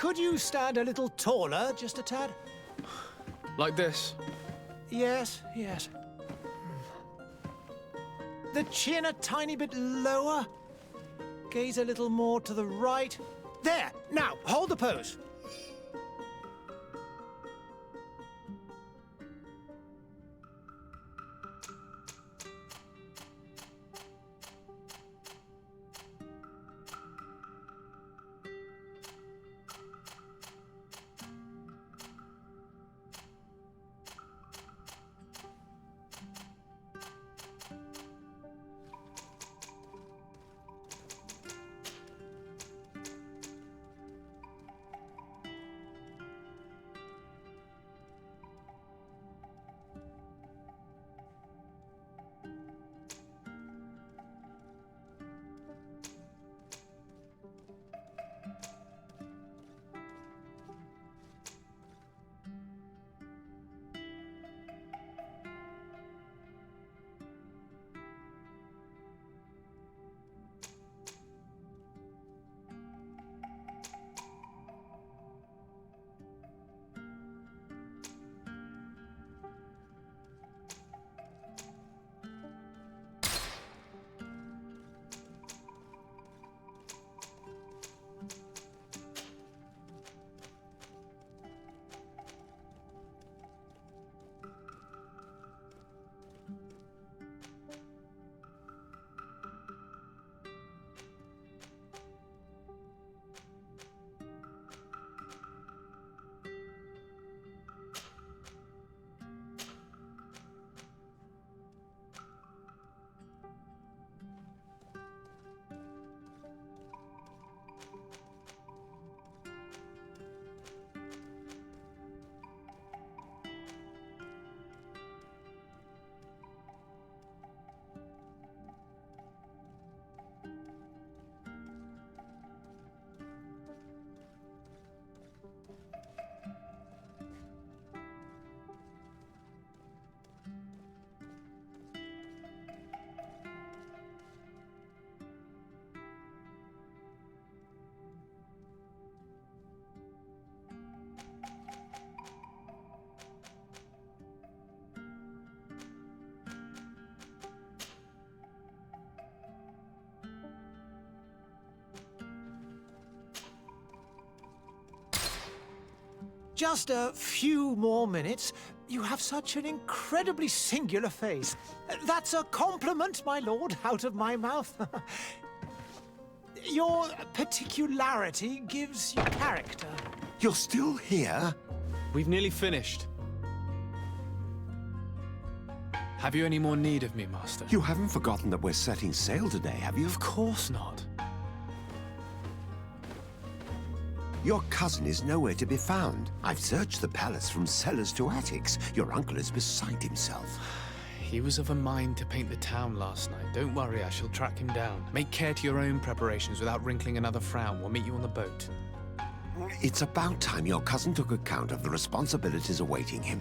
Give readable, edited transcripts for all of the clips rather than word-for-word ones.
Could you stand a little taller, just a tad? Like this? Yes, yes. The chin a tiny bit lower. Gaze a little more to the right. There! Now, hold the pose. Just a few more minutes. You have such an incredibly singular face. That's a compliment, my lord, out of my mouth. Your particularity gives you character. You're still here? We've nearly finished. Have you any more need of me, Master? You haven't forgotten that we're setting sail today, have you? Of course not. Your cousin is nowhere to be found. I've searched the palace from cellars to attics. Your uncle is beside himself. He was of a mind to paint the town last night. Don't worry, I shall track him down. Make care to your own preparations without wrinkling another frown. We'll meet you on the boat. It's about time your cousin took account of the responsibilities awaiting him.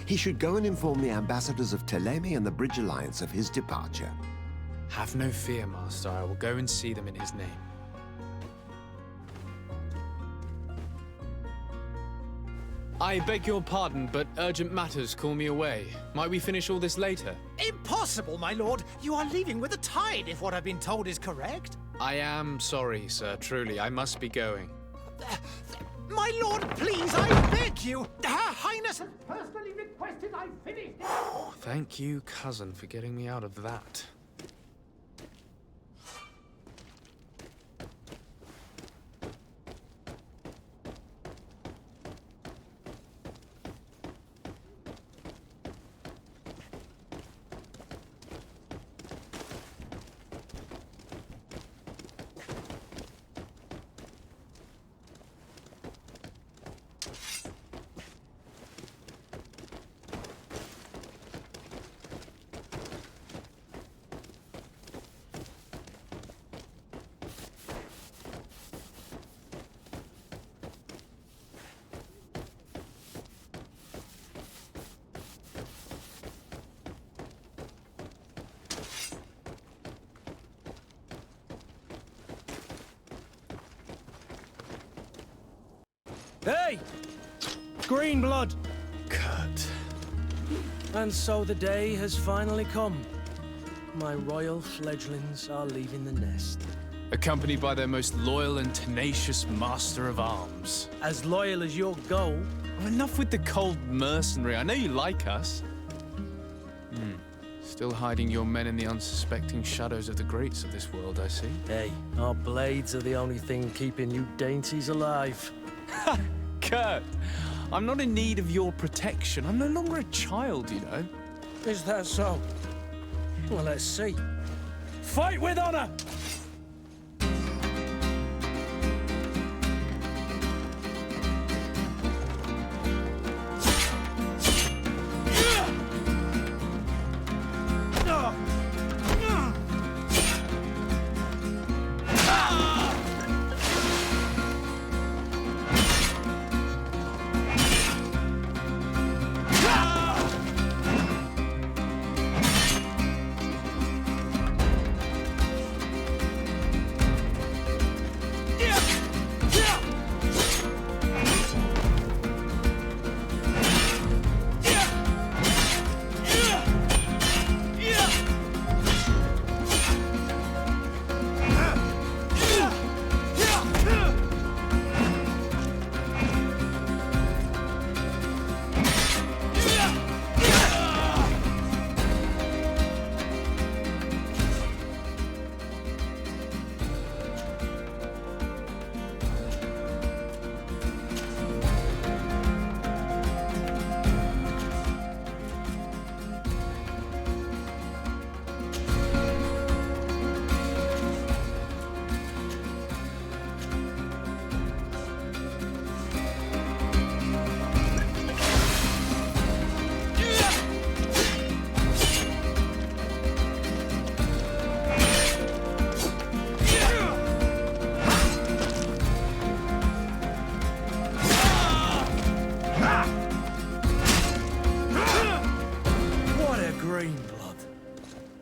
He should go and inform the ambassadors of Telemi and the Bridge Alliance of his departure. Have no fear, Master. I will go and see them in his name. I beg your pardon, but urgent matters call me away. Might we finish all this later? Impossible, my lord. You are leaving with the tide, if what I've been told is correct. I am sorry, sir. Truly, I must be going. My lord, please, I beg you. Her Highness has personally requested I finish this. Thank you, cousin, for getting me out of that. Hey! Green blood! Kurt. And so the day has finally come. My royal fledglings are leaving the nest. Accompanied by their most loyal and tenacious master of arms. As loyal as your goal. Oh, enough with the cold mercenary. I know you like us. Still hiding your men in the unsuspecting shadows of the greats of this world, I see. Hey, our blades are the only thing keeping you dainties alive. Ha! Kurt! I'm not in need of your protection. I'm no longer a child, you know. Is that so? Well, let's see. Fight with honor!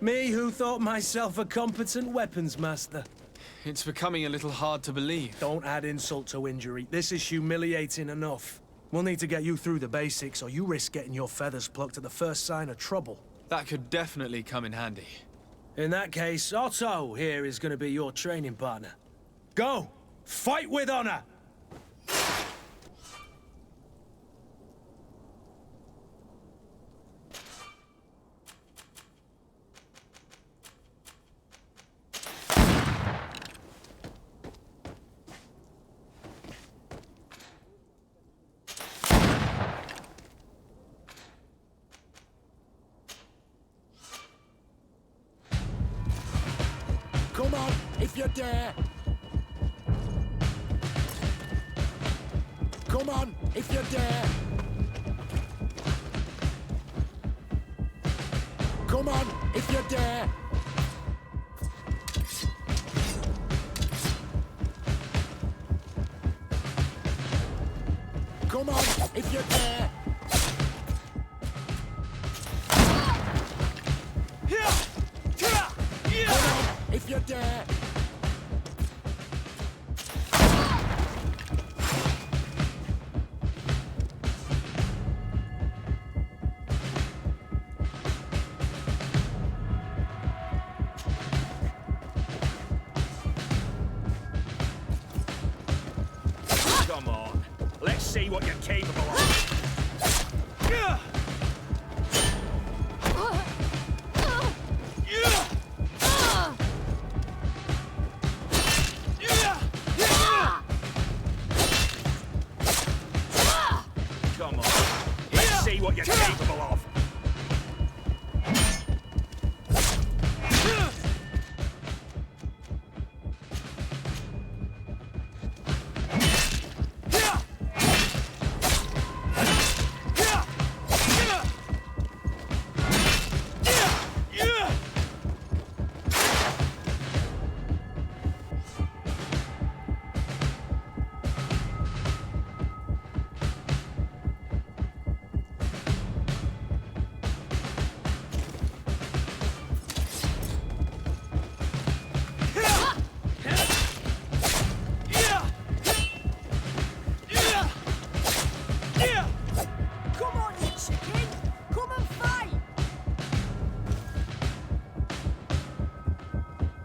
Me who thought myself a competent weapons master. It's becoming a little hard to believe. Don't add insult to injury. This is humiliating enough. We'll need to get you through the basics, or you risk getting your feathers plucked at the first sign of trouble. That could definitely come in handy. In that case, Otto here is going to be your training partner. Go! Fight with honor! Come on, if you dare. Come on, if you dare. Come on, if you dare. Come on, if you dare. If you dare! Come on, let's see what you're capable of. What you're capable of.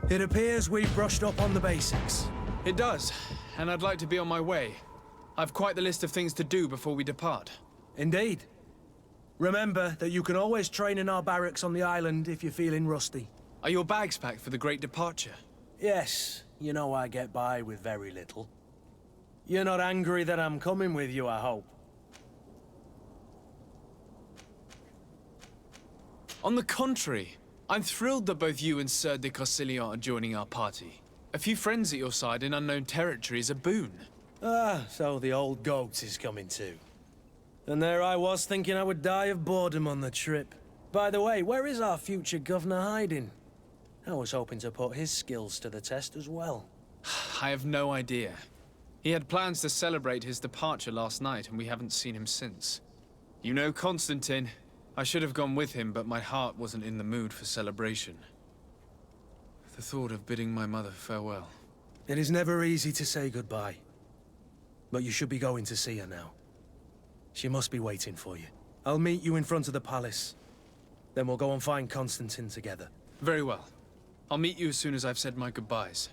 It appears we've brushed up on the basics. It does, and I'd like to be on my way. I've quite the list of things to do before we depart. Indeed. Remember that you can always train in our barracks on the island if you're feeling rusty. Are your bags packed for the great departure? Yes, you know I get by with very little. You're not angry that I'm coming with you, I hope. On the contrary, I'm thrilled that both you and Sir de Cossillon are joining our party. A few friends at your side in unknown territory is a boon. Ah, so the old goat is coming too. And there I was thinking I would die of boredom on the trip. By the way, where is our future governor hiding? I was hoping to put his skills to the test as well. I have no idea. He had plans to celebrate his departure last night, and we haven't seen him since. You know Constantine. I should have gone with him, but my heart wasn't in the mood for celebration. The thought of bidding my mother farewell. It is never easy to say goodbye. But you should be going to see her now. She must be waiting for you. I'll meet you in front of the palace. Then we'll go and find Constantine together. Very well. I'll meet you as soon as I've said my goodbyes.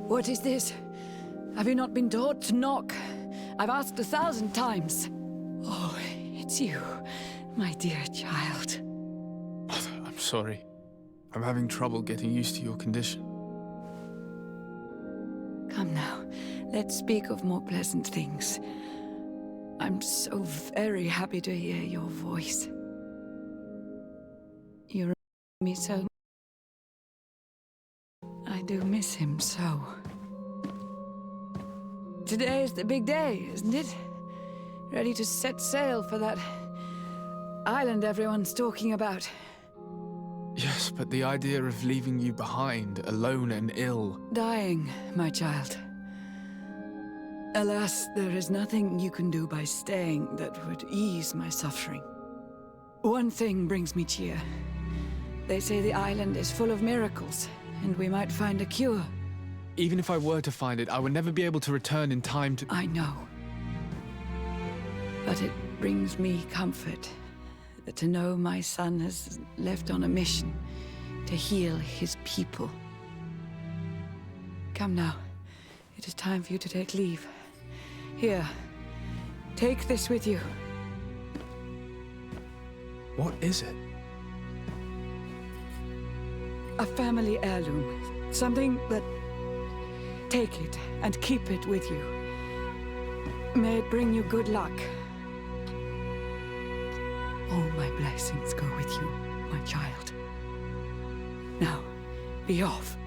What is this? Have you not been taught to knock? I've asked 1,000 times. Oh, it's you, my dear child. Mother, I'm sorry. I'm having trouble getting used to your condition. Come now, let's speak of more pleasant things. I'm so very happy to hear your voice. You remind me so much. I do miss him so. Today is the big day, isn't it? Ready to set sail for that island everyone's talking about. Yes, but the idea of leaving you behind, alone and ill... Dying, my child. Alas, there is nothing you can do by staying that would ease my suffering. One thing brings me cheer. They say the island is full of miracles, and we might find a cure. Even if I were to find it, I would never be able to return in time to... I know. But it brings me comfort to know my son has left on a mission to heal his people. Come now. It is time for you to take leave. Here, take this with you. What is it? A family heirloom. Something that... Take it and keep it with you. May it bring you good luck. All my blessings go with you, my child. Now, be off.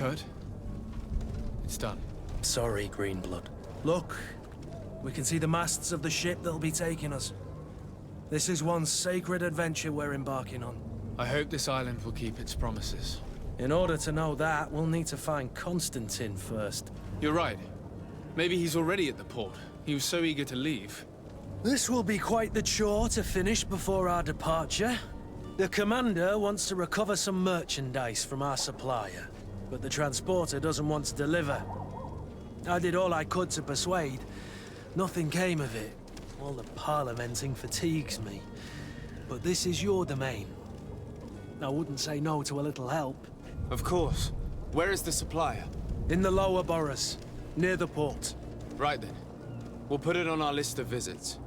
Kurt. It's done. Sorry, Greenblood. Look, we can see the masts of the ship that'll be taking us. This is one sacred adventure we're embarking on. I hope this island will keep its promises. In order to know that, we'll need to find Constantine first. You're right. Maybe he's already at the port. He was so eager to leave. This will be quite the chore to finish before our departure. The commander wants to recover some merchandise from our supplier, but the transporter doesn't want to deliver. I did all I could to persuade. Nothing came of it. All the parliamenting fatigues me. But this is your domain. I wouldn't say no to a little help. Of course. Where is the supplier? In the lower boroughs, near the port. Right then. We'll put it on our list of visits.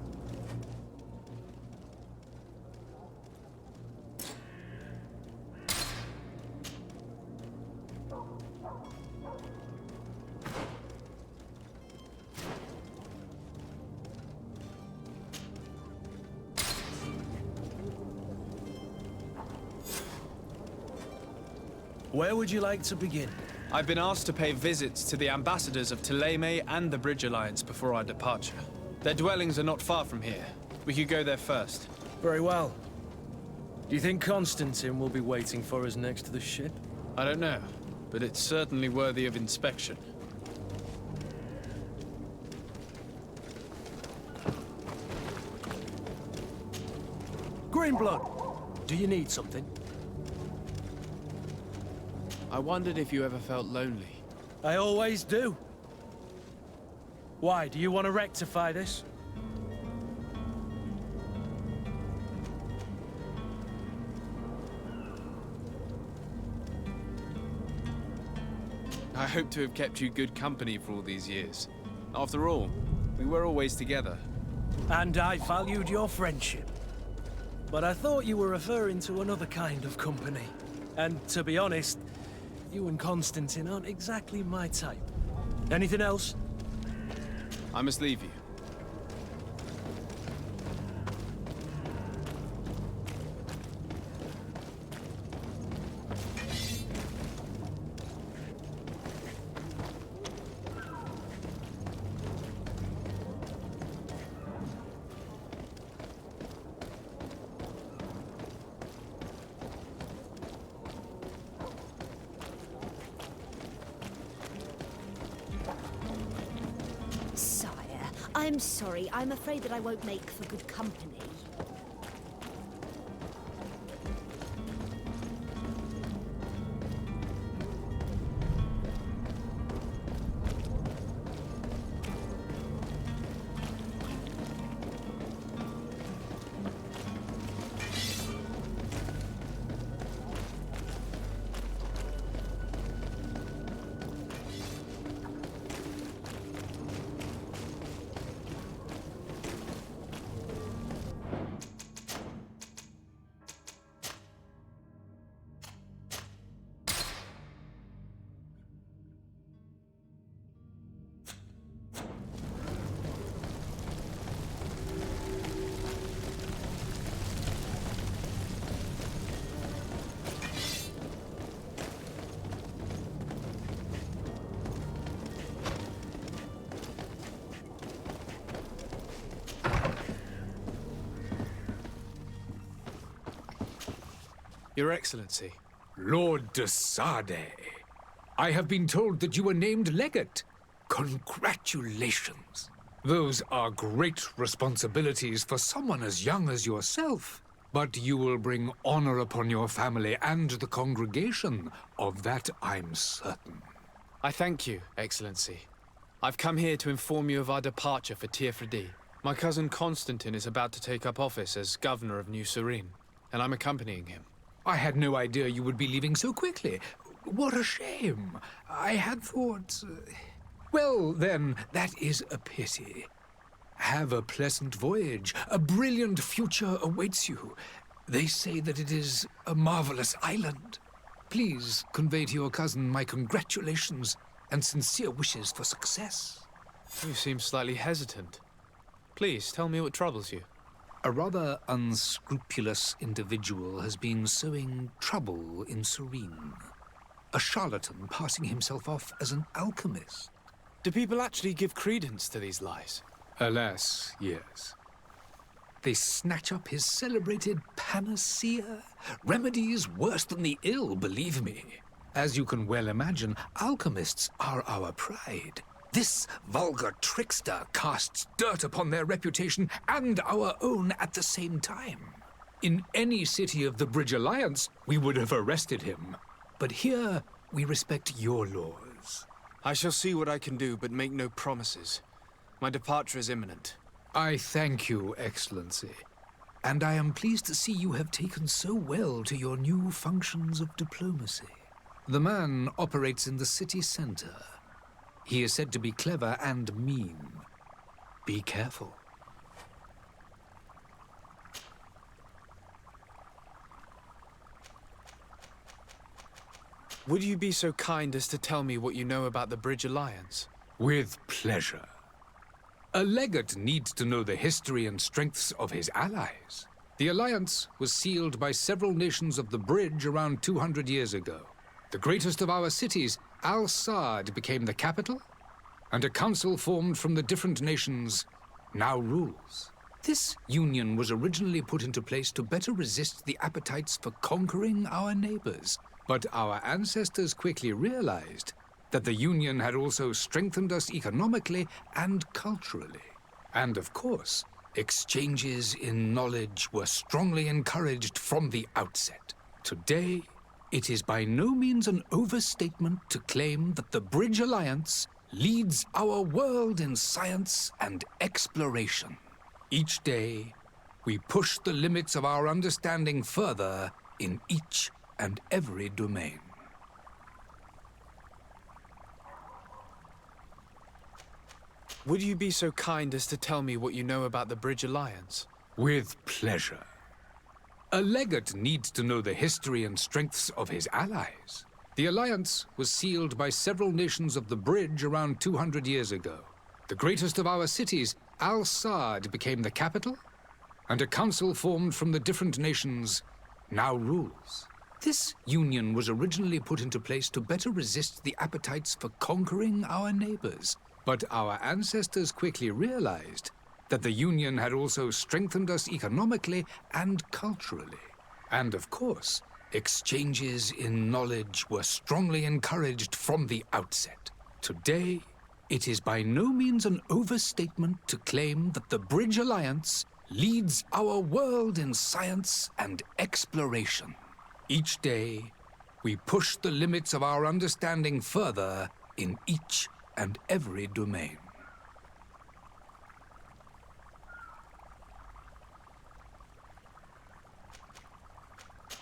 Where would you like to begin? I've been asked to pay visits to the ambassadors of Thélème and the Bridge Alliance before our departure. Their dwellings are not far from here. We could go there first. Very well. Do you think Constantine will be waiting for us next to the ship? I don't know, but it's certainly worthy of inspection. Greenblood, do you need something? I wondered if you ever felt lonely. I always do. Why, do you want to rectify this? I hope to have kept you good company for all these years. After all, we were always together. And I valued your friendship. But I thought you were referring to another kind of company. And to be honest, you and Constantine aren't exactly my type. Anything else? I must leave you. I'm sorry. I'm afraid that I won't make for good company. Your Excellency. Lord de Sade, I have been told that you were named legate. Congratulations. Those are great responsibilities for someone as young as yourself. But you will bring honor upon your family and the congregation. Of that I'm certain. I thank you, Excellency. I've come here to inform you of our departure for Tiefredi. My cousin Constantine is about to take up office as governor of New Serene, and I'm accompanying him. I had no idea you would be leaving so quickly. What a shame. I had thought... Well, then, that is a pity. Have a pleasant voyage. A brilliant future awaits you. They say that it is a marvelous island. Please convey to your cousin my congratulations and sincere wishes for success. You seem slightly hesitant. Please, tell me what troubles you. A rather unscrupulous individual has been sowing trouble in Serene. a charlatan passing himself off as an alchemist. Do people actually give credence to these lies? Alas, yes. They snatch up his celebrated panacea, remedies worse than the ill, believe me. As you can well imagine, alchemists are our pride. This vulgar trickster casts dirt upon their reputation and our own at the same time. In any city of the Bridge Alliance, we would have arrested him. But here, we respect your laws. I shall see what I can do, but make no promises. My departure is imminent. I thank you, Excellency. And I am pleased to see you have taken so well to your new functions of diplomacy. The man operates in the city center. He is said to be clever and mean. Be careful. Would you be so kind as to tell me what you know about the Bridge Alliance? With pleasure. A legate needs to know the history and strengths of his allies. The alliance was sealed by several nations of the Bridge around 200 years ago. The greatest of our cities, Al-Saad, became the capital, and a council formed from the different nations now rules. This union was originally put into place to better resist the appetites for conquering our neighbors, but our ancestors quickly realized that the union had also strengthened us economically and culturally. And of course, exchanges in knowledge were strongly encouraged from the outset. Today, it is by no means an overstatement to claim that the Bridge Alliance leads our world in science and exploration. Each day, we push the limits of our understanding further in each and every domain. Would you be so kind as to tell me what you know about the Bridge Alliance? With pleasure. A legate needs to know the history and strengths of his allies. The alliance was sealed by several nations of the Bridge around 200 years ago. The greatest of our cities, Al-Saad, became the capital, and a council formed from the different nations now rules. This union was originally put into place to better resist the appetites for conquering our neighbors, but our ancestors quickly realized that the union had also strengthened us economically and culturally. And of course, exchanges in knowledge were strongly encouraged from the outset. Today, it is by no means an overstatement to claim that the Bridge Alliance leads our world in science and exploration. Each day, we push the limits of our understanding further in each and every domain.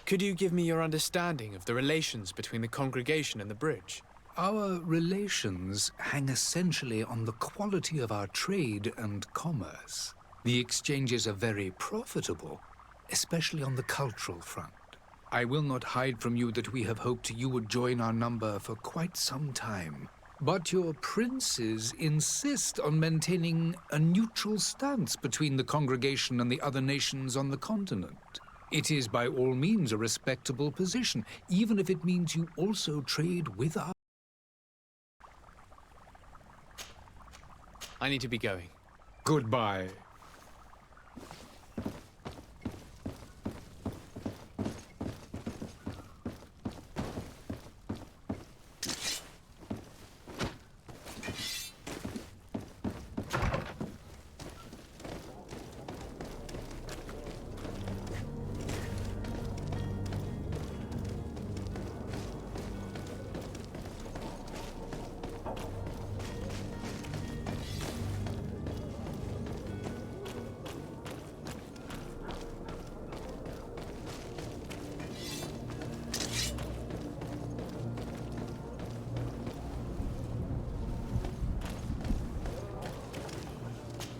Could you give me your understanding of the relations between the congregation and the Bridge? Our relations hang essentially on the quality of our trade and commerce. The exchanges are very profitable, especially on the cultural front. I will not hide from you that we have hoped you would join our number for quite some time. But your princes insist on maintaining a neutral stance between the congregation and the other nations on the continent. It is by all means a respectable position, even if it means you also trade with us. I need to be going. Goodbye.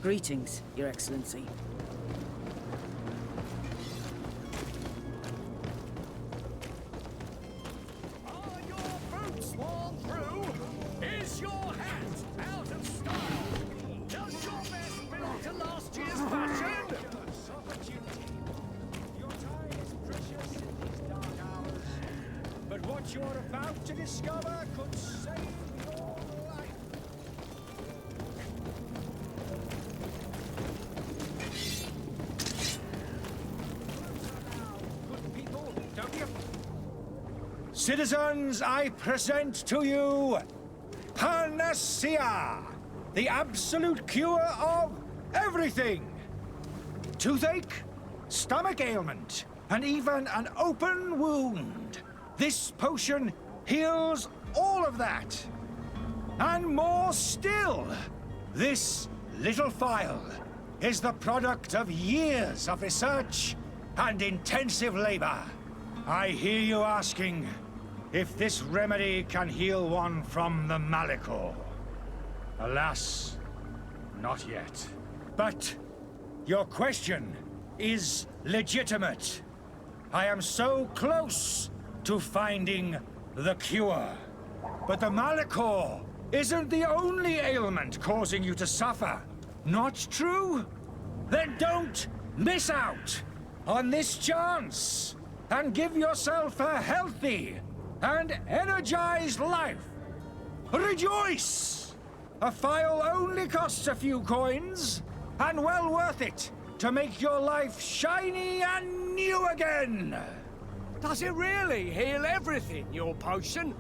Greetings, Your Excellency. Are your boots worn through? Is your hat out of style? Does your vest belong to last year's fashion? Your time is precious in these dark hours. But what what you're about to discover could save your life. Good people, don't you? Citizens, I present to you Fantasía, the absolute cure of everything. Toothache, stomach ailment, and even an open wound. This potion heals all of that. And more still, this little phial is the product of years of research and intensive labor. I hear you asking if this remedy can heal one from the Malichor. Alas, not yet. But your question is legitimate. I am so close to finding the cure. But the Malichor isn't the only ailment causing you to suffer. Not true? Then don't miss out on this chance and give yourself a healthy and energized life. Rejoice! A phial only costs a few coins, and well worth it to make your life shiny and new again. Does it really heal everything, your potion?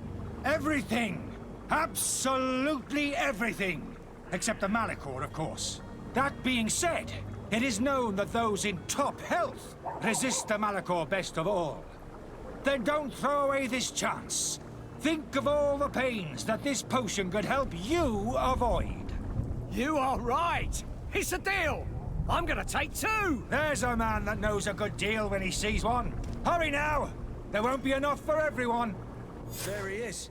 Everything. Absolutely everything. Except the Malichor, of course. That being said, it is known that those in top health resist the Malichor best of all. Then don't throw away this chance. Think of all the pains that this potion could help you avoid. You are right. It's a deal. I'm gonna take two. There's a man that knows a good deal when he sees one. Hurry now. There won't be enough for everyone. There he is.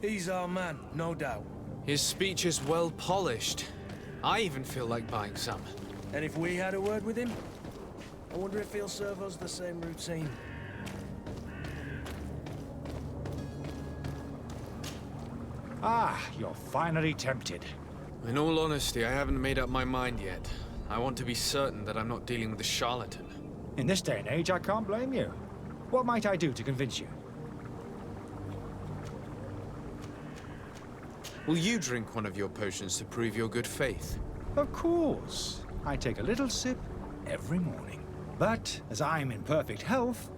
He's our man, no doubt. His speech is well polished. I even feel like buying some. And if we had a word with him, I wonder if he'll serve us the same routine. Ah, you're finally tempted. In all honesty, I haven't made up my mind yet. I want to be certain that I'm not dealing with a charlatan. In this day and age, I can't blame you. What might I do to convince you? Will you drink one of your potions to prove your good faith? Of course. I take a little sip every morning. But as I'm in perfect health,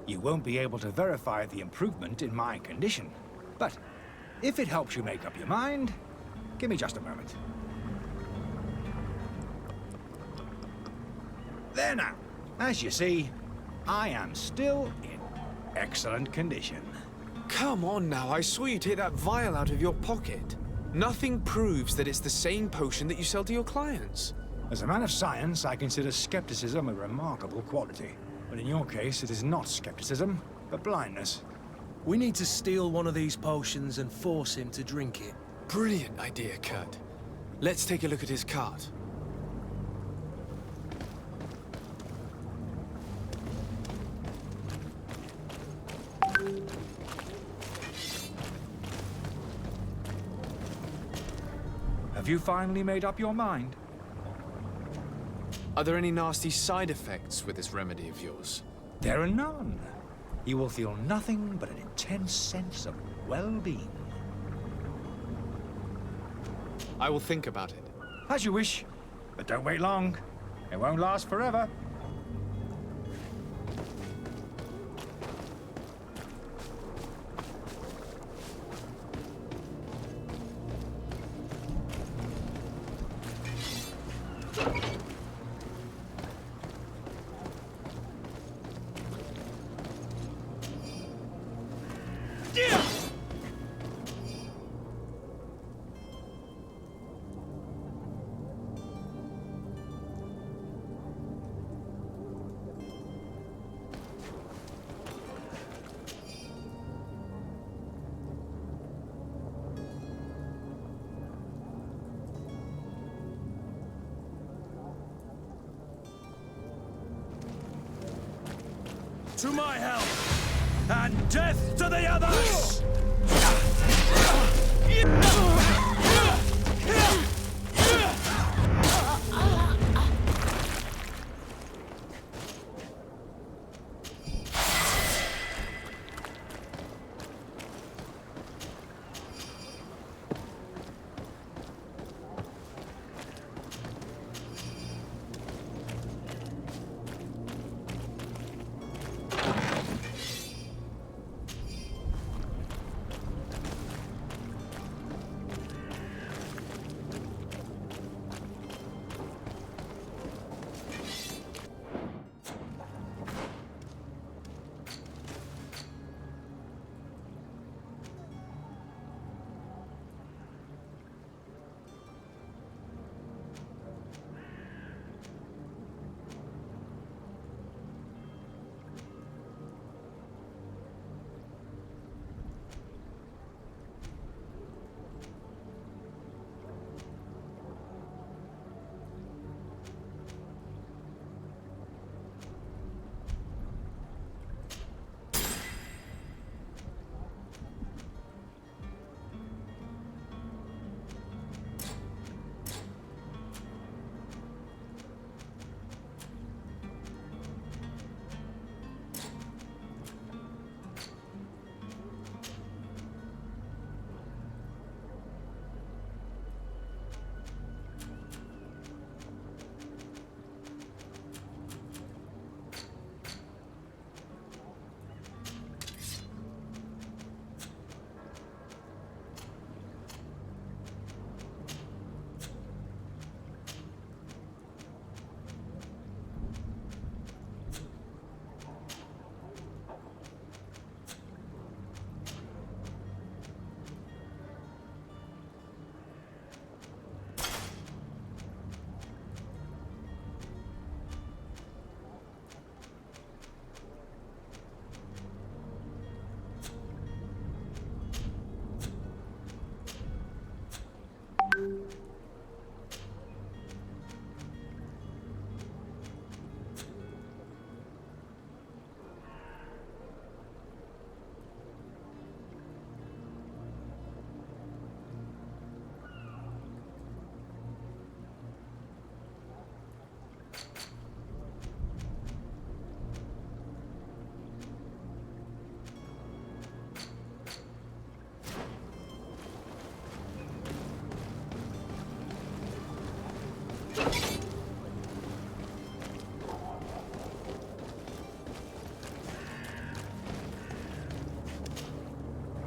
you won't be able to verify the improvement in my condition. But if it helps you make up your mind, give me just a moment. There now. As you see, I am still in excellent condition. Come on now, I saw you take that vial out of your pocket. Nothing proves that it's the same potion that you sell to your clients. As a man of science, I consider skepticism a remarkable quality. But in your case, it is not skepticism, but blindness. We need to steal one of these potions and force him to drink it. Brilliant idea, Kurt. Let's take a look at his cart. Have you finally made up your mind? Are there any nasty side effects with this remedy of yours? There are none. You will feel nothing but an intense sense of well-being. I will think about it. As you wish, but don't wait long. It won't last forever. To my help, and death to the others!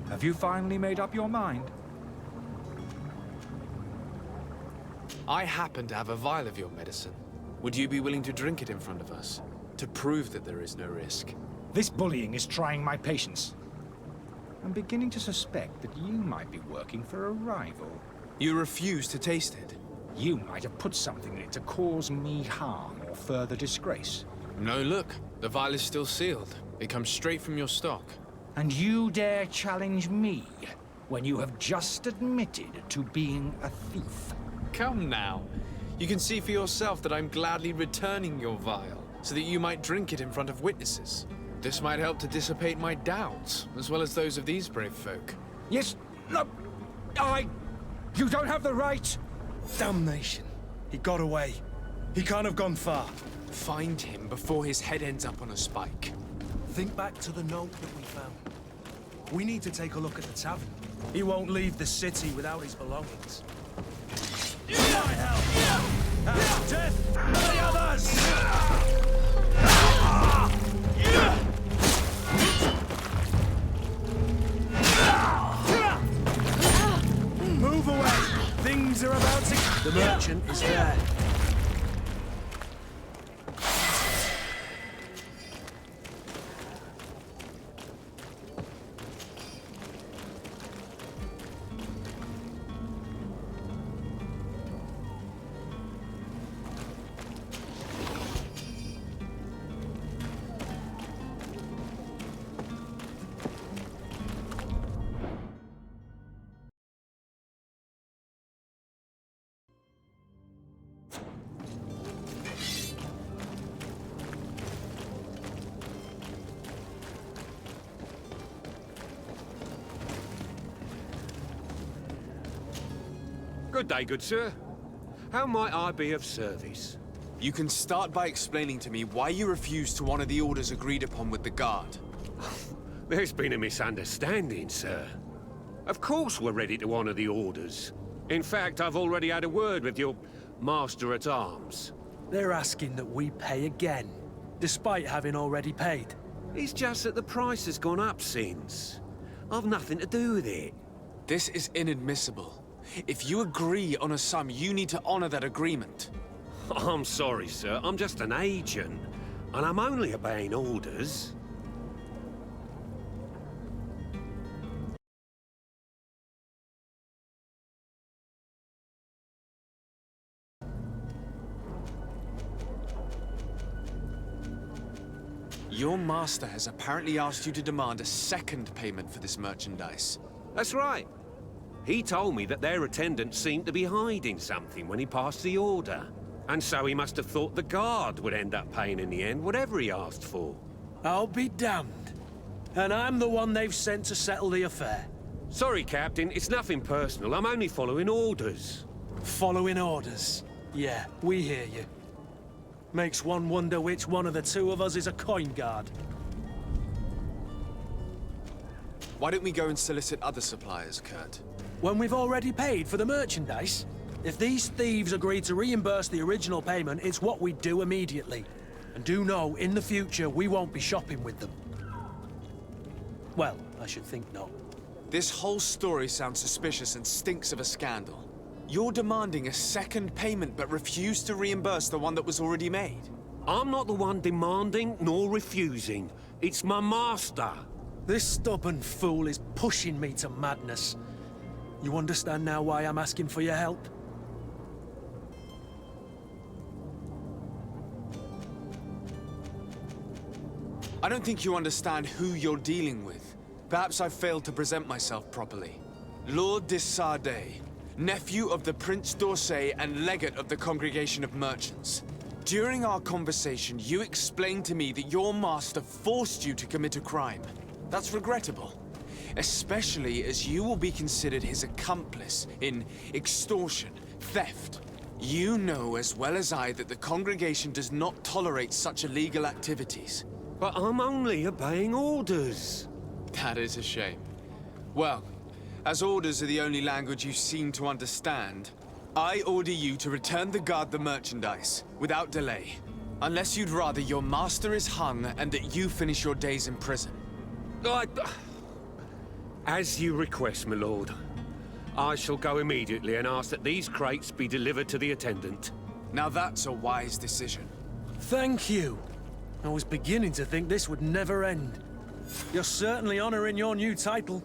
Have you finally made up your mind? I happen to have a vial of your medicine. Would you be willing to drink it in front of us? To prove that there is no risk? This bullying is trying my patience. I'm beginning to suspect that you might be working for a rival. You refuse to taste it? You might have put something in it to cause me harm or further disgrace. No, look. The vial is still sealed. It comes straight from your stock. And you dare challenge me when you have just admitted to being a thief? Come now. You can see for yourself that I'm gladly returning your vial, so that you might drink it in front of witnesses. This might help to dissipate my doubts, as well as those of these brave folk. Yes, look, You don't have the right! Damnation. He got away. He can't have gone far. Find him before his head ends up on a spike. Think back to the note that we found. We need to take a look at the tavern. He won't leave the city without his belongings. My help! And death to the others! Move away! Things are about to... The merchant is there. Good day, good sir. How might I be of service? You can start by explaining to me why you refuse to honor the orders agreed upon with the guard. There's been a misunderstanding, sir. Of course we're ready to honor the orders. In fact, I've already had a word with your master-at-arms. They're asking that we pay again, despite having already paid. It's just that the price has gone up since. I've nothing to do with it. This is inadmissible. If you agree on a sum, you need to honor that agreement. I'm sorry, sir. I'm just an agent. And I'm only obeying orders. Your master has apparently asked you to demand a second payment for this merchandise. That's right. He told me that their attendant seemed to be hiding something when he passed the order. And so he must have thought the guard would end up paying in the end, whatever he asked for. I'll be damned. And I'm the one they've sent to settle the affair. Sorry, Captain, it's nothing personal. I'm only following orders. Following orders? Yeah, we hear you. Makes one wonder which one of the two of us is a coin guard. Why don't we go and solicit other suppliers, Kurt? When we've already paid for the merchandise? If these thieves agree to reimburse the original payment, it's what we do immediately. And do know, in the future, we won't be shopping with them. Well, I should think not. This whole story sounds suspicious and stinks of a scandal. You're demanding a second payment but refuse to reimburse the one that was already made. I'm not the one demanding nor refusing. It's my master. This stubborn fool is pushing me to madness. You understand now why I'm asking for your help? I don't think you understand who you're dealing with. Perhaps I failed to present myself properly. Lord de Sardet, nephew of the Prince d'Orsay and legate of the Congregation of Merchants. During our conversation, you explained to me that your master forced you to commit a crime. That's regrettable. Especially as you will be considered his accomplice in extortion, theft. You know as well as I that the congregation does not tolerate such illegal activities. But I'm only obeying orders. That is a shame. Well, as orders are the only language you seem to understand, I order you to return the guard the merchandise, without delay. Unless you'd rather your master is hung and that you finish your days in prison. As you request, my lord. I shall go immediately and ask that these crates be delivered to the attendant. Now that's a wise decision. Thank you. I was beginning to think this would never end. You're certainly honoring your new title.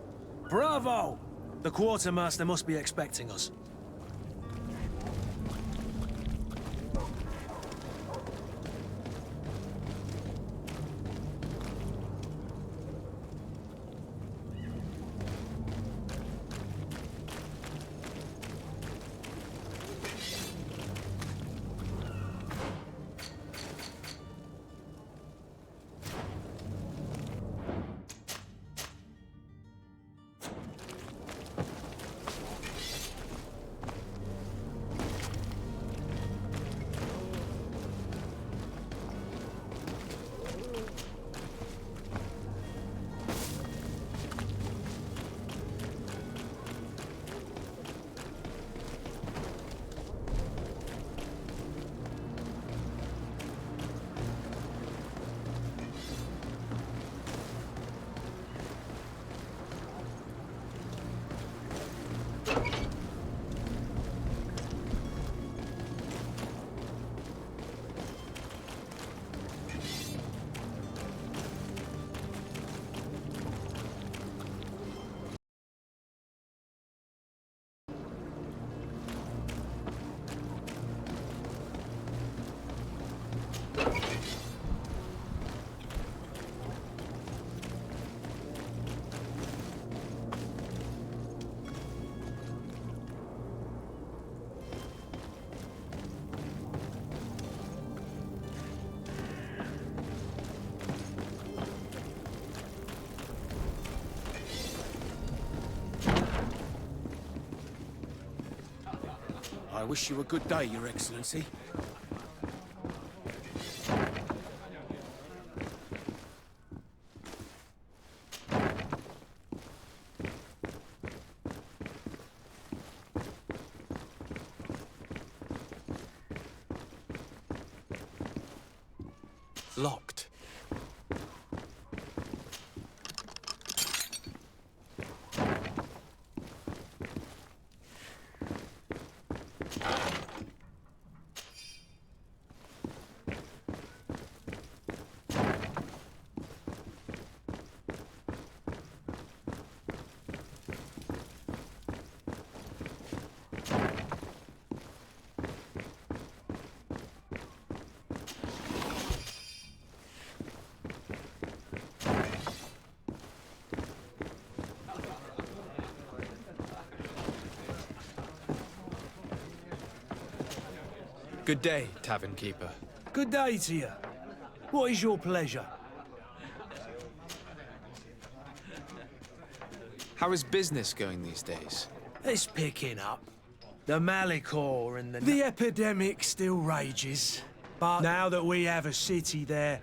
Bravo! The quartermaster must be expecting us. I wish you a good day, Your Excellency. Locked. Good day, tavern keeper. Good day to you. What is your pleasure? How is business going these days? It's picking up. The Malicor and the epidemic still rages. But now that we have a city there...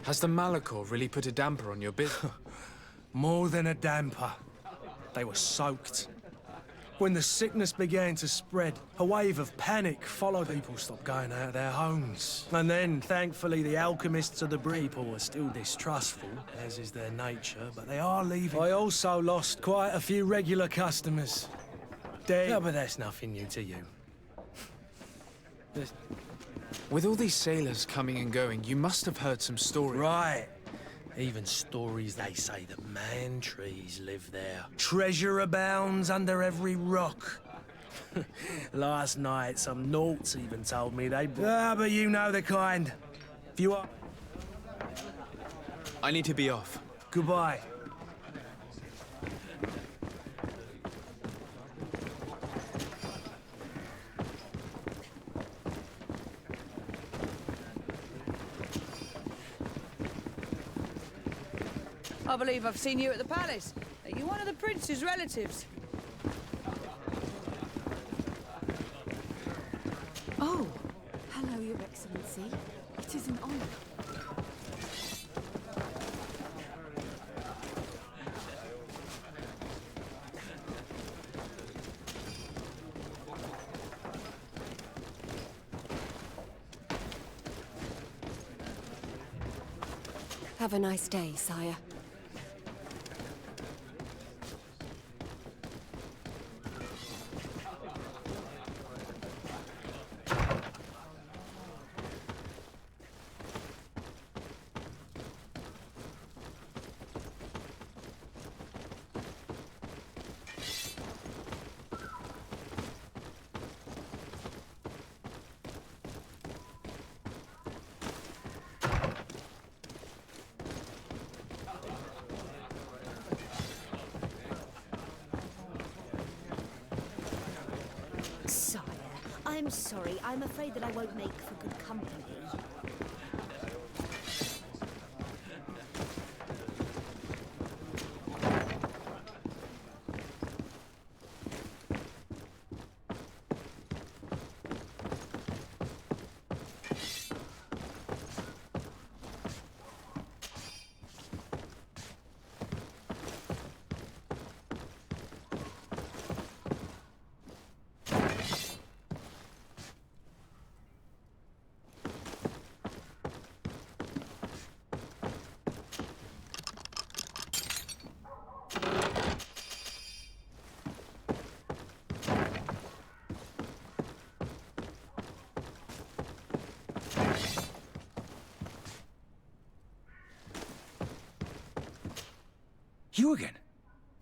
Has the Malicor really put a damper on your business? More than a damper. They were soaked. When the sickness began to spread, a wave of panic followed. People stopped going out of their homes. And then, thankfully, the alchemists of the people were still distrustful, as is their nature, but they are leaving. I also lost quite a few regular customers. Yeah, but that's nothing new to you. With all these sailors coming and going, you must have heard some stories. Right. Even stories they say that man trees live there. Treasure abounds under every rock. Last night, some naughts even told me they... but you know the kind. If you are... I need to be off. Goodbye. I believe I've seen you at the palace. Are you one of the prince's relatives? Oh, hello, Your Excellency. It is an honor. Have a nice day, sire. I'm sorry. I'm afraid that I won't make for good company. You again?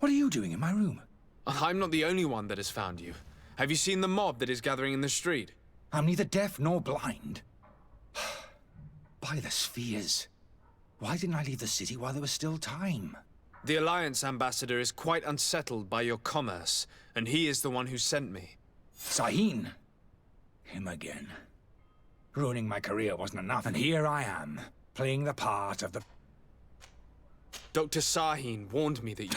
What are you doing in my room? I'm not the only one that has found you. Have you seen the mob that is gathering in the street? I'm neither deaf nor blind. By the spheres. Why didn't I leave the city while there was still time? The Alliance ambassador is quite unsettled by your commerce, and he is the one who sent me. Sahin. Him again. Ruining my career wasn't enough, and here I am, playing the part of the... Dr. Sahin warned me that you...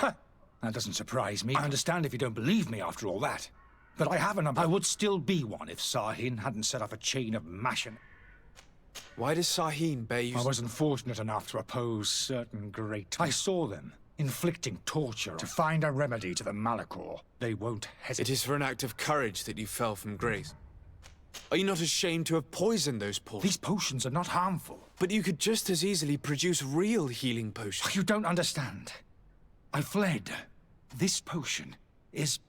That doesn't surprise me. I understand if you don't believe me after all that. But I haven't. I would still be one if Sahin hadn't set off a chain of mashing. Why does Sahin bear you... I wasn't fortunate enough to oppose certain great... I saw them inflicting torture to find a remedy to the Malachor. They won't hesitate. It is for an act of courage that you fell from grace. Are you not ashamed to have poisoned those potions? These potions are not harmful. But you could just as easily produce real healing potions. You don't understand. I fled. This potion is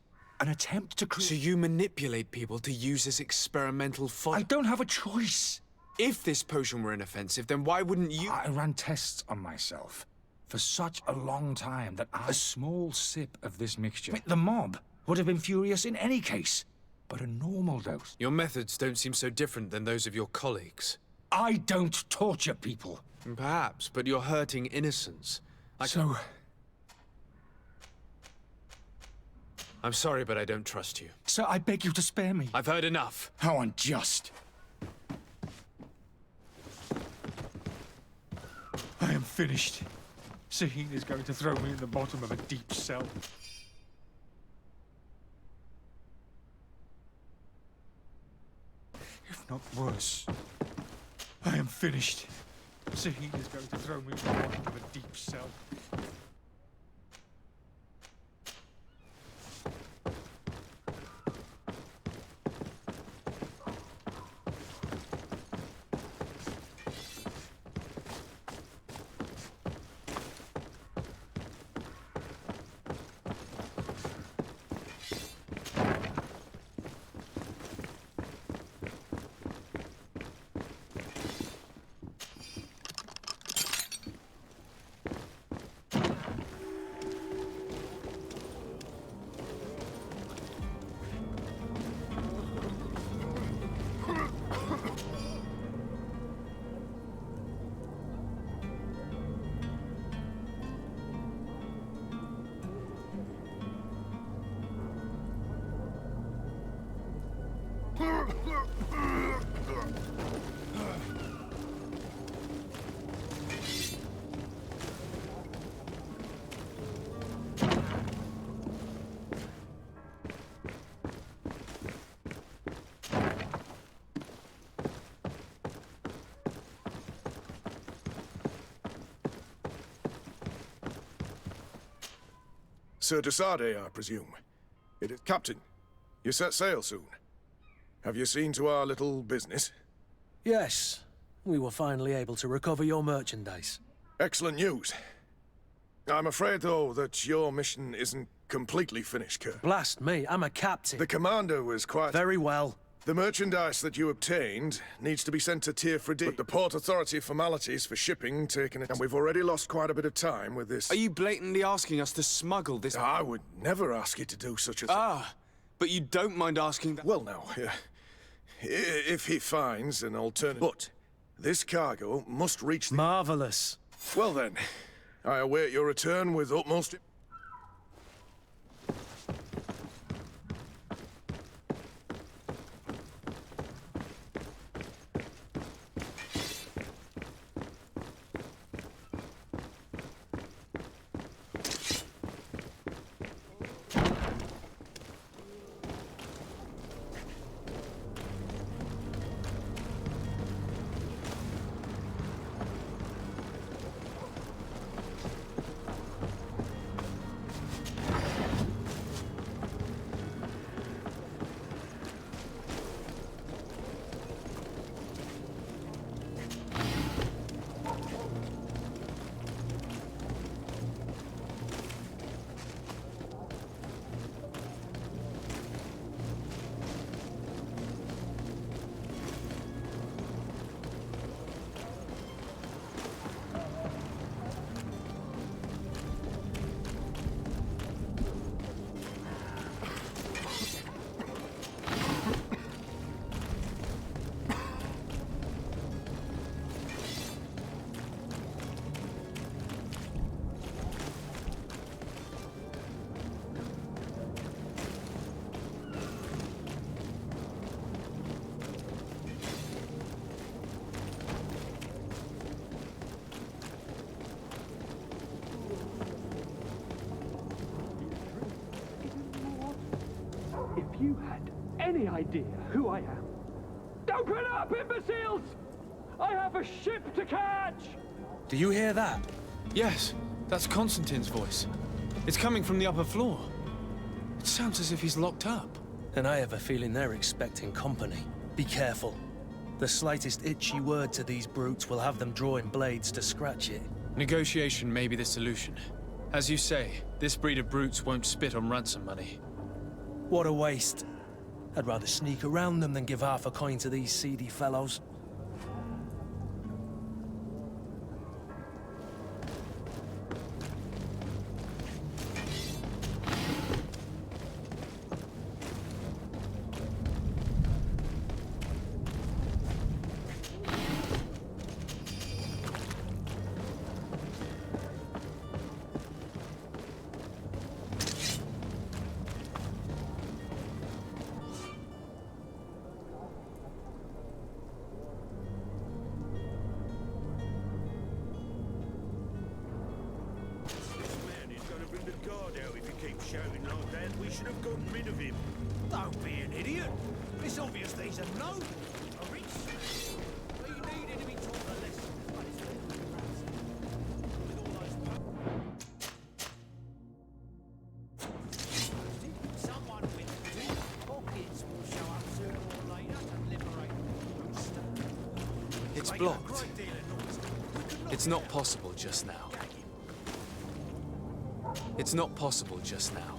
an attempt to create... So you manipulate people to use as experimental fodder? I don't have a choice. If this potion were inoffensive, then why wouldn't you... I ran tests on myself for such a long time that a small sip of this mixture... The mob would have been furious in any case. But a normal dose. Your methods don't seem so different than those of your colleagues. I don't torture people. Perhaps, but you're hurting innocents. So... I'm sorry, but I don't trust you. Sir, I beg you to spare me. I've heard enough. How unjust. I am finished. Sahin is going to throw me in the bottom of a deep cell. If not worse. I am finished. Sahin is going to throw me in the bottom of a deep cell. Sir Desade, I presume. It is Captain. You set sail soon. Have you seen to our little business? Yes. We were finally able to recover your merchandise. Excellent news. I'm afraid, though, that your mission isn't completely finished, Kerr. Blast me, I'm a captain. The commander was quite... Very well. The merchandise that you obtained needs to be sent to Tier 4D. But the Port Authority formalities for shipping taken it, and we've already lost quite a bit of time with this. Are you blatantly asking us to smuggle this? I would never ask you to do such a thing. Ah, but you don't mind asking that? Well, now, if he finds an alternative... But this cargo must reach the... Marvelous. Well then, I await your return with utmost... you had any idea who I am. Open up, imbeciles! I have a ship to catch! Do you hear that? Yes, that's Constantine's voice. It's coming from the upper floor. It sounds as if he's locked up. And I have a feeling they're expecting company. Be careful. The slightest itchy word to these brutes will have them drawing blades to scratch it. Negotiation may be the solution. As you say, this breed of brutes won't spit on ransom money. What a waste. I'd rather sneak around them than give half a coin to these seedy fellows. Shouting like that, we should have gotten rid of him. Don't be an idiot. It's obvious that he's a no. A rich man. We needed to be taught a lesson. With all those someone with deep pockets will show up sooner or later to liberate the It's blocked. It's not possible just now. It's not possible just now.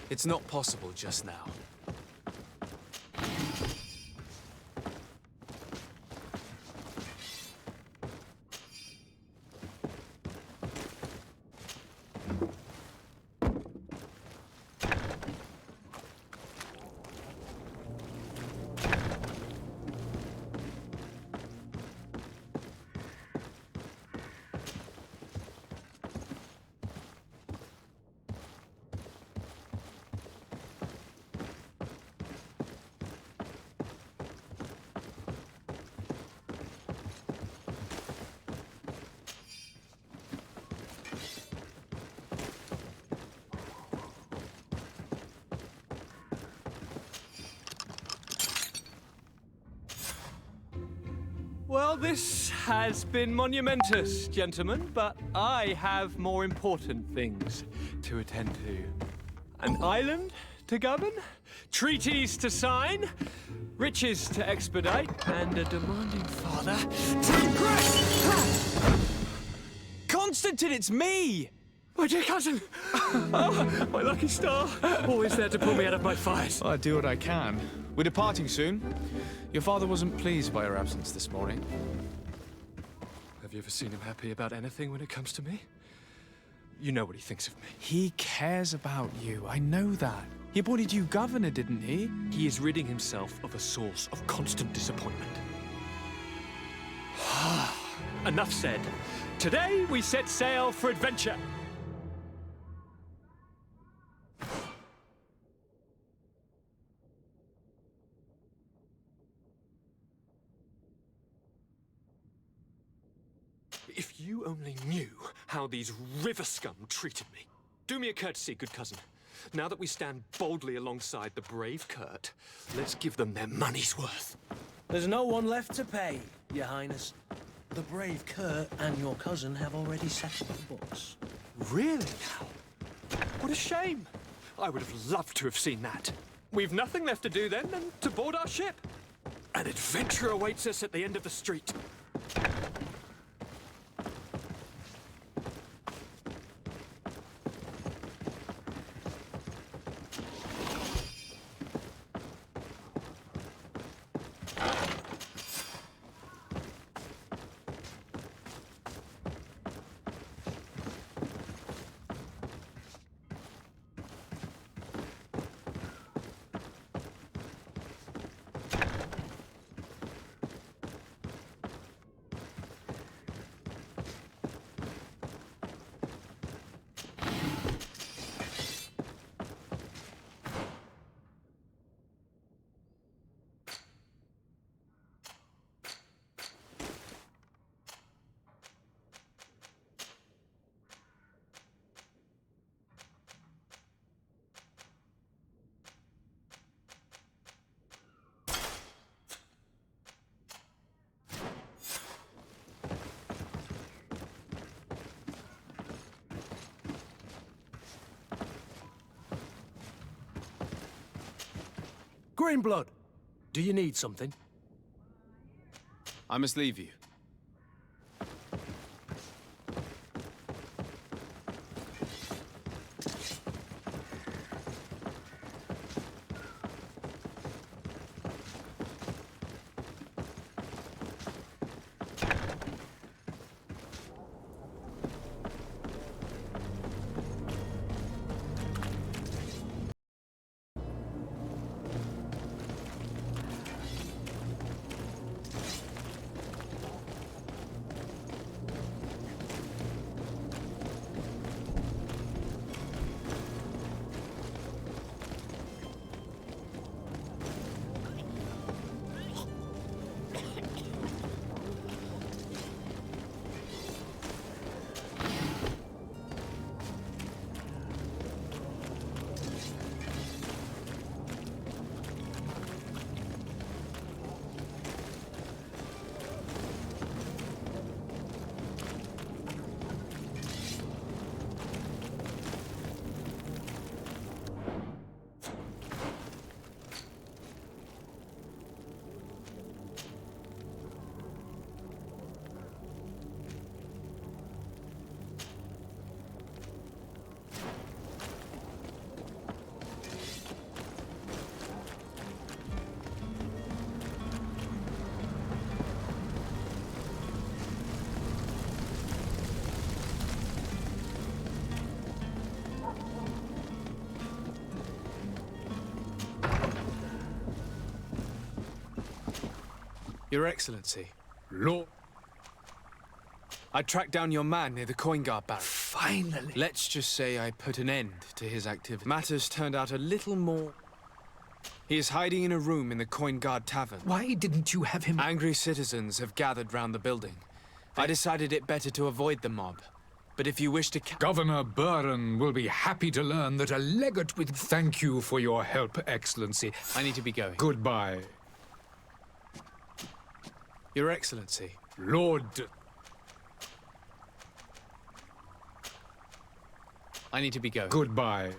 It's not possible just now. Well, this has been monumentous, gentlemen, but I have more important things to attend to. An island to to govern, treaties to sign, riches to expedite, and a demanding father to impress! Constantine, it's me! My dear cousin! Oh, my lucky star. Always there to pull me out of my fires. I do what I can. We're departing soon. Your father wasn't pleased by your absence this morning. Have you ever seen him happy about anything when it comes to me? You know what he thinks of me. He cares about you, I know that. He appointed you governor, didn't he? He is ridding himself of a source of constant disappointment. Enough said. Today we set sail for adventure. If you only knew how these river scum treated me. Do me a courtesy, good cousin. Now that we stand boldly alongside the brave Kurt, let's give them their money's worth. There's no one left to pay, Your Highness. The brave Kurt and your cousin have already settled the books. Really now? What a shame. I would have loved to have seen that. We've nothing left to do then than to board our ship. An adventure awaits us at the end of the street. Greenblood, do you need something? I must leave you. Your Excellency. Lord. I tracked down your man near the coin guard barrack. Finally. Let's just say I put an end to his activity. Matters turned out a little more... He is hiding in a room in the coin guard tavern. Why didn't you have him... Angry citizens have gathered round the building. I decided it better to avoid the mob. But if you wish to... Governor Burren will be happy to learn that a legate with... Thank you for your help, Excellency. I need to be going. Goodbye. Your Excellency. Lord... I need to be going. Goodbye.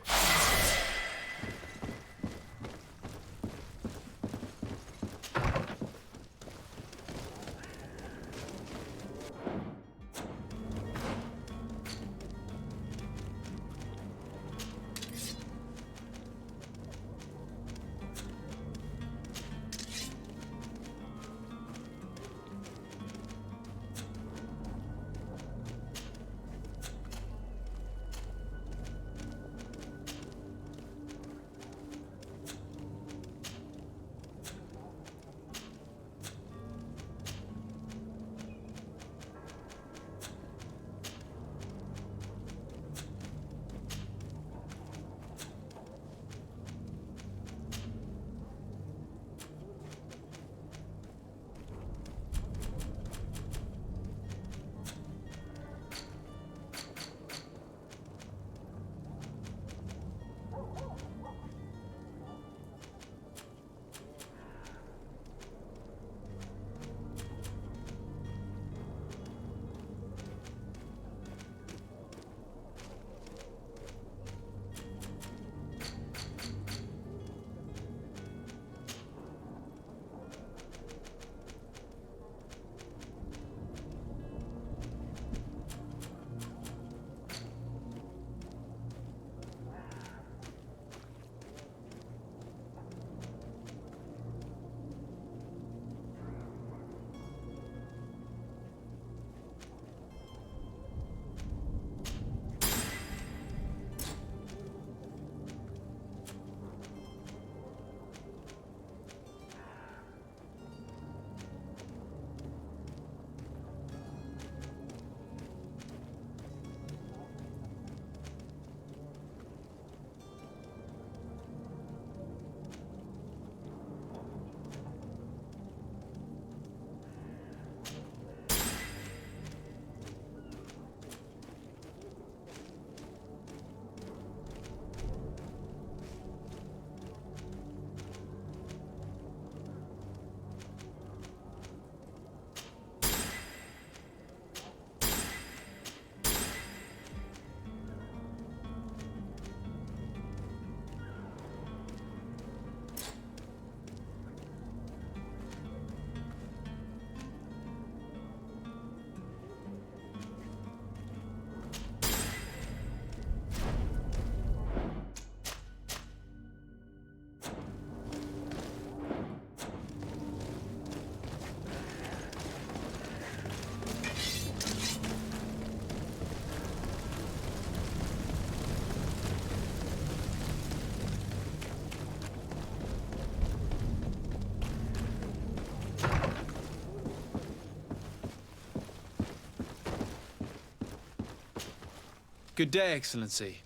Good day, Excellency.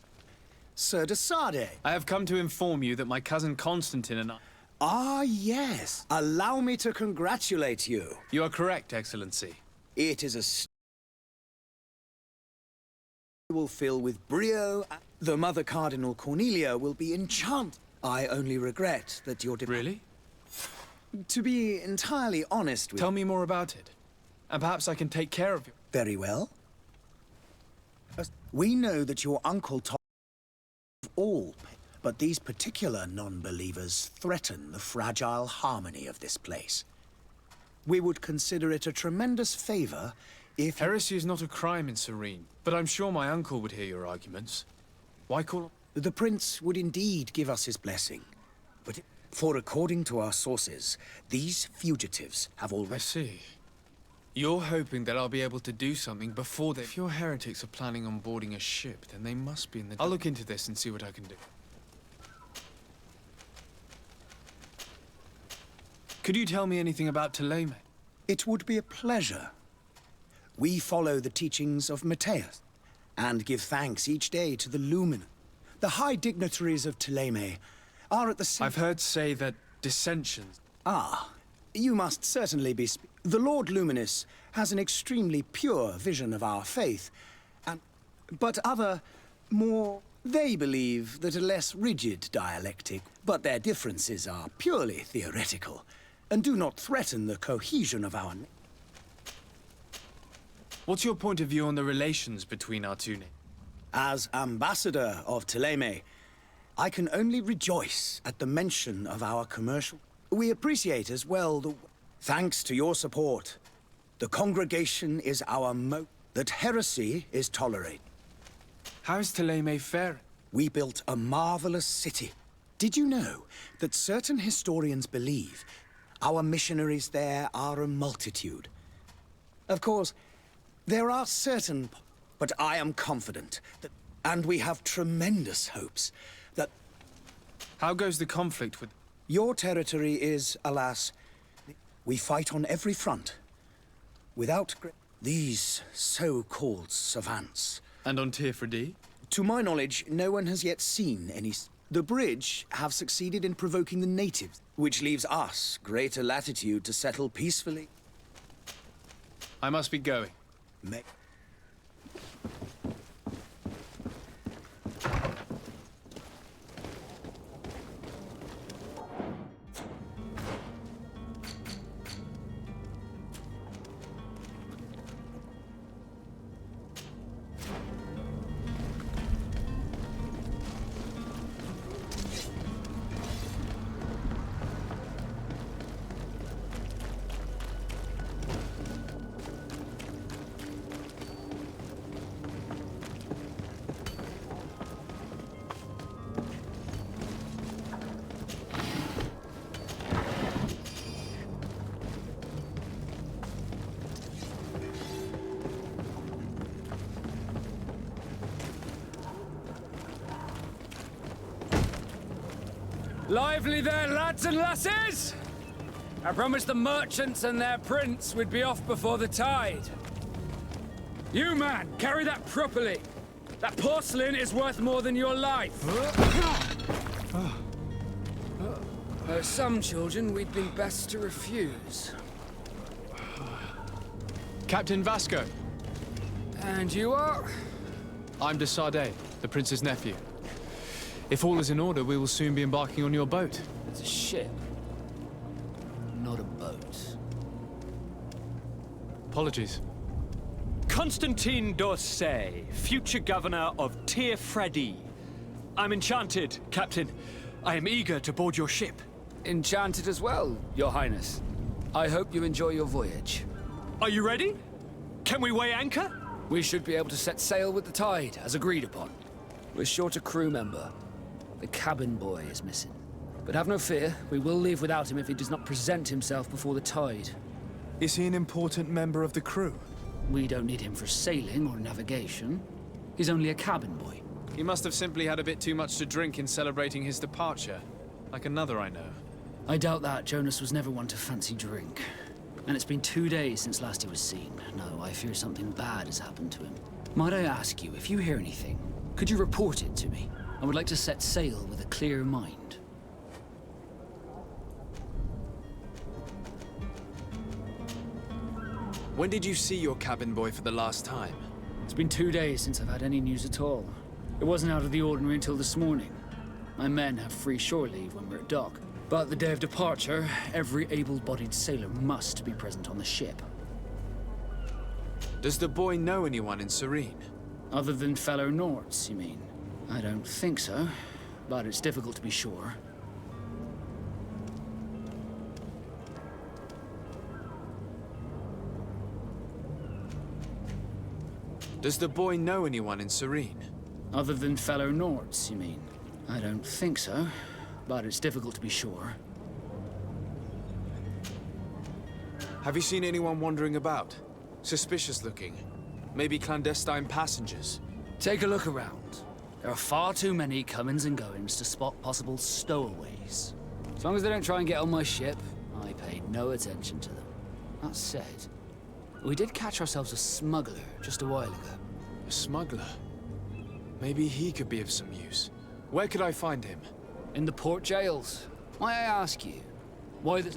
Sir Desarde. I have come to inform you that my cousin Constantine and I... Ah, yes. Allow me to congratulate you. You are correct, Excellency. It is a... will fill with brio. The Mother Cardinal Cornelia will be enchanted. I only regret that your... Really? To be entirely honest with... Tell me more about it. And perhaps I can take care of you. Very well. We know that your uncle told all, but these particular non-believers threaten the fragile harmony of this place. We would consider it a tremendous favor if... Heresy is not a crime in Serene, but I'm sure my uncle would hear your arguments. Why call... The prince would indeed give us his blessing, but... For according to our sources, these fugitives have already... I see. You're hoping that I'll be able to do something before they... If your heretics are planning on boarding a ship, then they must be in the... I'll look into this and see what I can do. Could you tell me anything about Thélème? It would be a pleasure. We follow the teachings of Matthias, and give thanks each day to the Luminous. The high dignitaries of Thélème are at the same... I've heard say that dissensions... Ah, you must certainly be... The Lord Luminous has an extremely pure vision of our faith, and... But other, more... They believe that a less rigid dialectic, but their differences are purely theoretical, and do not threaten the cohesion of our... What's your point of view on the relations between our two nations? As ambassador of Thélème, I can only rejoice at the mention of our commercial... We appreciate as well the... Thanks to your support, the congregation is our that heresy is tolerated. How is Thélème faring? We built a marvelous city. Did you know that certain historians believe our missionaries there are a multitude? Of course, there are certain... But I am confident that... And we have tremendous hopes that... How goes the conflict with... Your territory is, alas... We fight on every front. Without... These so-called savants... And on Tirfredi? To my knowledge, no one has yet seen any... The bridge have succeeded in provoking the natives, which leaves us greater latitude to settle peacefully. I must be going. Lively there, lads and lasses! I promised the merchants and their prince we'd be off before the tide. You, man, carry that properly. That porcelain is worth more than your life. Some children we'd been best to refuse. Captain Vasco. And you are? I'm Desarde, the prince's nephew. If all is in order, we will soon be embarking on your boat. It's a ship, not a boat. Apologies. Constantine d'Orsay, future governor of Tirfredi. I'm enchanted, Captain. I am eager to board your ship. Enchanted as well, Your Highness. I hope you enjoy your voyage. Are you ready? Can we weigh anchor? We should be able to set sail with the tide, as agreed upon. We're short a crew member. The cabin boy is missing. But have no fear, we will leave without him if he does not present himself before the tide. Is he an important member of the crew? We don't need him for sailing or navigation. He's only a cabin boy. He must have simply had a bit too much to drink in celebrating his departure. Like another I know. I doubt that. Jonas was never one to fancy drink. And it's been 2 days since last he was seen. No, I fear something bad has happened to him. Might I ask you, if you hear anything, could you report it to me? I would like to set sail with a clear mind. When did you see your cabin boy for the last time? It's been 2 days since I've had any news at all. It wasn't out of the ordinary until this morning. My men have free shore leave when we're at dock. But the day of departure, every able-bodied sailor must be present on the ship. Does the boy know anyone in Serene? Other than fellow Nords, you mean? I don't think so, but it's difficult to be sure. Does the boy know anyone in Serene? Other than fellow Nords, you mean? I don't think so, but it's difficult to be sure. Have you seen anyone wandering about? Suspicious looking? Maybe clandestine passengers? Take a look around. There are far too many comings and goings to spot possible stowaways. As long as they don't try and get on my ship, I pay no attention to them. That said, we did catch ourselves a smuggler just a while ago. A smuggler? Maybe he could be of some use. Where could I find him? In the port jails. May I ask you, why the...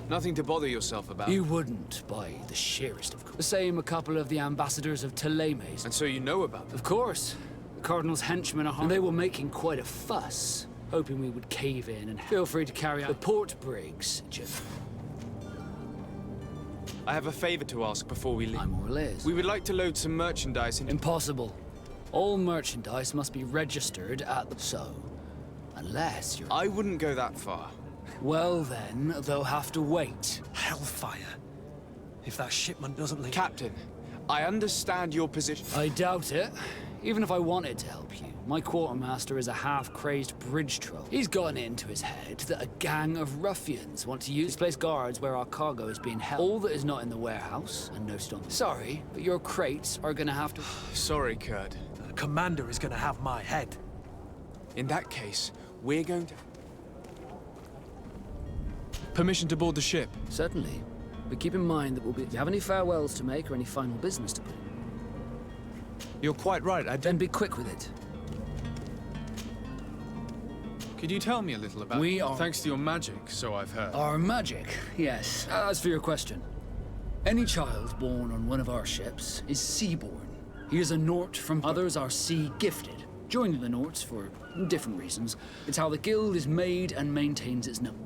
Nothing to bother yourself about. You wouldn't, by the sheerest of course. The same a couple of the ambassadors of Ptolemy's. And so you know about them? Of course. The Cardinal's henchmen are and they were making quite a fuss, hoping we would cave in and feel free to carry out the port brigs, Jim. I have a favor to ask before we leave. I'm all ears. We would like to load some merchandise into... Impossible. All merchandise must be registered at the... So, unless you're... I wouldn't go that far. Well then, they'll have to wait. Hellfire. If that shipment doesn't leave... Captain, I understand your position. I doubt it. Even if I wanted to help you. My quartermaster is a half-crazed bridge troll. He's gotten into his head that a gang of ruffians want to use place guards where our cargo is being held. All that is not in the warehouse and noted on... Sorry, but your crates are gonna have to... Sorry, Kurt. The commander is gonna have my head. In that case, we're going to... Permission to board the ship? Certainly. But keep in mind that we'll be... Do you have any farewells to make or any final business to put in? You're quite right, Then be quick with it. Could you tell me a little about... We are... Thanks to your magic, so I've heard. Our magic, yes. As for your question, any child born on one of our ships is sea-born. He is a Nort from others are sea-gifted. Joining the Norts for different reasons. It's how the guild is made and maintains its number.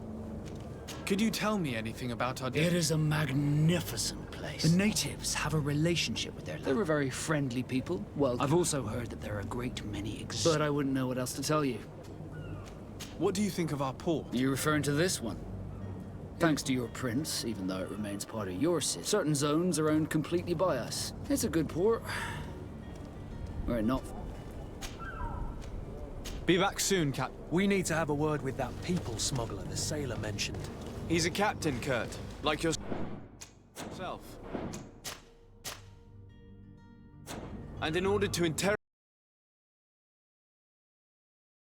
Could you tell me anything about our... It is a magnificent place. The natives have a relationship with their land. They're a very friendly people. Well, I've also heard that there are a great many but I wouldn't know what else to tell you. What do you think of our port? You're referring to this one? Thanks to your prince, even though it remains part of your city, certain zones are owned completely by us. It's a good port. Were it not... Be back soon, Cap. We need to have a word with that people smuggler the sailor mentioned. He's a captain, Kurt. Like yourself. And in order to interrogate...